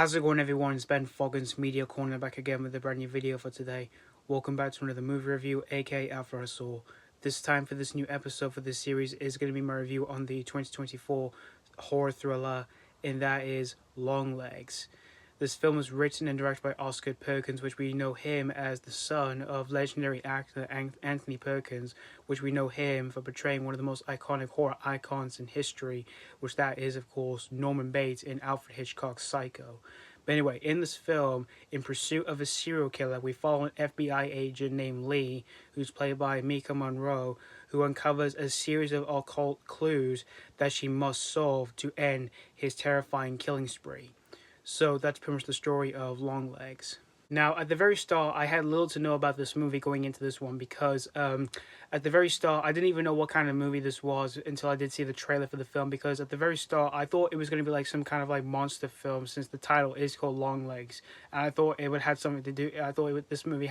How's it going, everyone? It's Ben Foggins, Media Corner, back again with a brand new video for today. Welcome back to another movie review, aka Out for a Soul. This time for this new episode for this series is going to be my review on the 2024 horror thriller, and that is Longlegs. This film was written and directed by Osgood Perkins, which we know him as the son of legendary actor Anthony Perkins, which we know him for portraying one of the most iconic horror icons in history, which that is, of course, Norman Bates in Alfred Hitchcock's Psycho. But anyway, in this film, in pursuit of a serial killer, we follow an FBI agent named Lee, who's played by Maika Monroe, who uncovers a series of occult clues that she must solve to end his terrifying killing spree. So that's pretty much the story of Longlegs. Now, at the very start, I had little to know about this movie going into this one because at the very start, I didn't even know what kind of movie this was until I did see the trailer for the film, because at the very start, I thought it was going to be like some kind of like monster film, since the title is called Longlegs. And I thought it would have something to do, this movie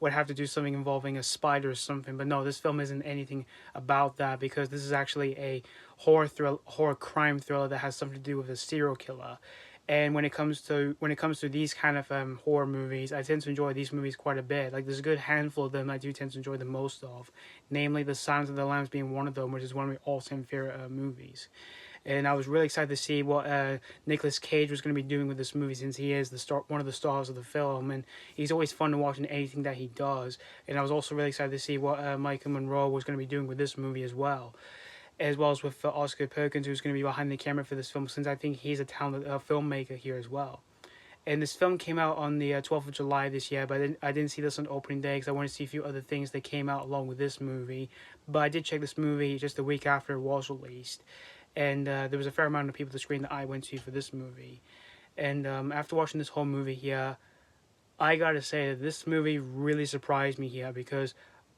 would have to do something involving a spider or something. But no, this film isn't anything about that, because this is actually a horror crime thriller that has something to do with a serial killer. And when it comes to these kind of horror movies, I tend to enjoy these movies quite a bit. Like, there's a good handful of them I do tend to enjoy the most of, namely The Silence of the Lambs being one of them, which is one of my all-time favorite movies. And I was really excited to see what Nicolas Cage was going to be doing with this movie, since he is one of the stars of the film, and he's always fun to watch in anything that he does. And I was also really excited to see what Maika Monroe was going to be doing with this movie as well as with Osgood Perkins, who's going to be behind the camera for this film, since I think he's a talented filmmaker here as well. And this film came out on the 12th of July this year, but I didn't see this on opening day because I wanted to see a few other things that came out along with this movie. But I did check this movie just a week after it was released, and there was a fair amount of people at the screen that I went to for this movie. And after watching this whole movie here, I gotta say that this movie really surprised me here, because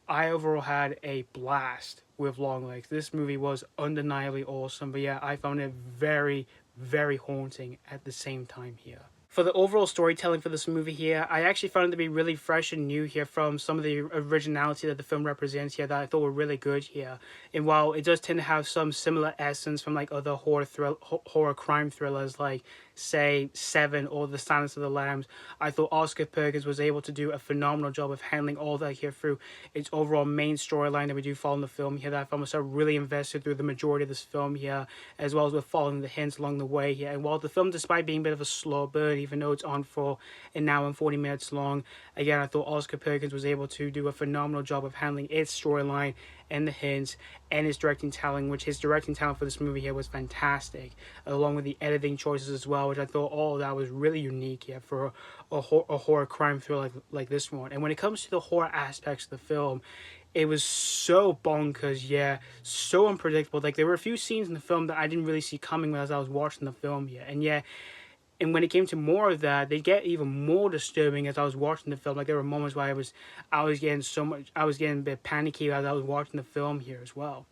I overall had a blast with Longlegs. This movie was undeniably awesome, but yeah, I found it very, very haunting at the same time here. For the overall storytelling for this movie here, I actually found it to be really fresh and new here from some of the originality that the film represents here that I thought were really good here. And while it does tend to have some similar essence from like other horror crime thrillers like, say, Seven or The Silence of the Lambs, I thought Osgood Perkins was able to do a phenomenal job of handling all that here through its overall main storyline that we do follow in the film here, that I found myself really invested through the majority of this film here, as well as with following the hints along the way here. And while the film, despite being a bit of a slow burn, even though it's on for an hour and 40 minutes long, again, I thought Osgood Perkins was able to do a phenomenal job of handling its storyline and the hints and his directing talent, which his directing talent for this movie here was fantastic, along with the editing choices as well, which I thought all of that was really unique here for a horror crime thriller like this one. And when it comes to the horror aspects of the film, it was so bonkers, yeah, so unpredictable. Like, there were a few scenes in the film that I didn't really see coming as I was watching the film here, and yeah. And when it came to more of that, they get even more disturbing as I was watching the film. Like, there were moments where I was getting a bit panicky as I was watching the film here as well.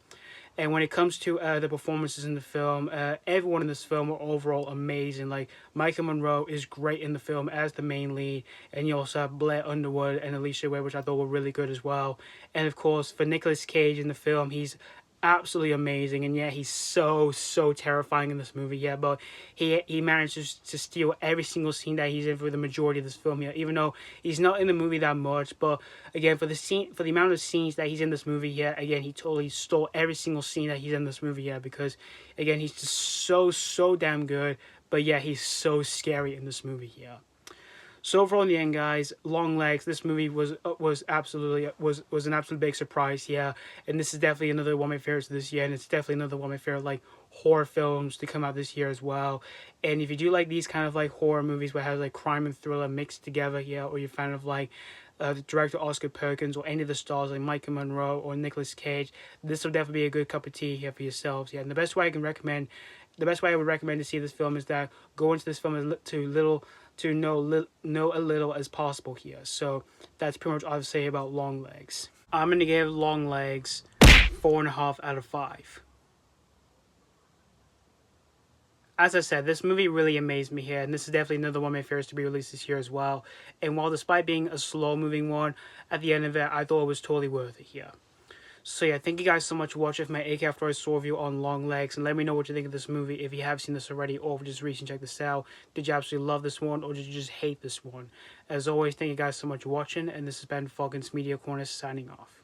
And when it comes to the performances in the film, everyone in this film were overall amazing. Like, Maika Monroe is great in the film as the main lead, and you also have Blair Underwood and Alicia, which I thought were really good as well. And of course, for Nicolas Cage in the film, he's absolutely amazing, and yeah, he's so terrifying in this movie. Yeah, but he manages to steal every single scene that he's in for the majority of this film here, even though he's not in the movie that much. But again, for the amount of scenes that he's in this movie here, again, he totally stole every single scene that he's in this movie here, because again, he's just so damn good. But yeah, he's so scary in this movie here. So overall, in the end, guys, Longlegs, this movie was an absolute big surprise, yeah. And this is definitely another one of my favorites this year, and it's definitely another one of my favorite like horror films to come out this year as well. And if you do like these kind of like horror movies where it has like crime and thriller mixed together, yeah, or you're a fan of like the director Osgood Perkins or any of the stars like Maika Monroe or Nicolas Cage, this will definitely be a good cup of tea here for yourselves, yeah. And the best way I would recommend to see this film is that go into this film to know a little as possible here. So that's pretty much all I have to say about Longlegs. I'm gonna give Longlegs 4.5 out of 5. As I said, this movie really amazed me here, and this is definitely another one of my favorites to be released this year as well. And while despite being a slow moving one, at the end of it, I thought it was totally worth it here. So yeah, thank you guys so much for watching my AK After I Saw review on Longlegs, and let me know what you think of this movie if you have seen this already or if you just recently checked this out. Did you absolutely love this one or did you just hate this one? As always, thank you guys so much for watching, and this has been Falcons Media Corner signing off.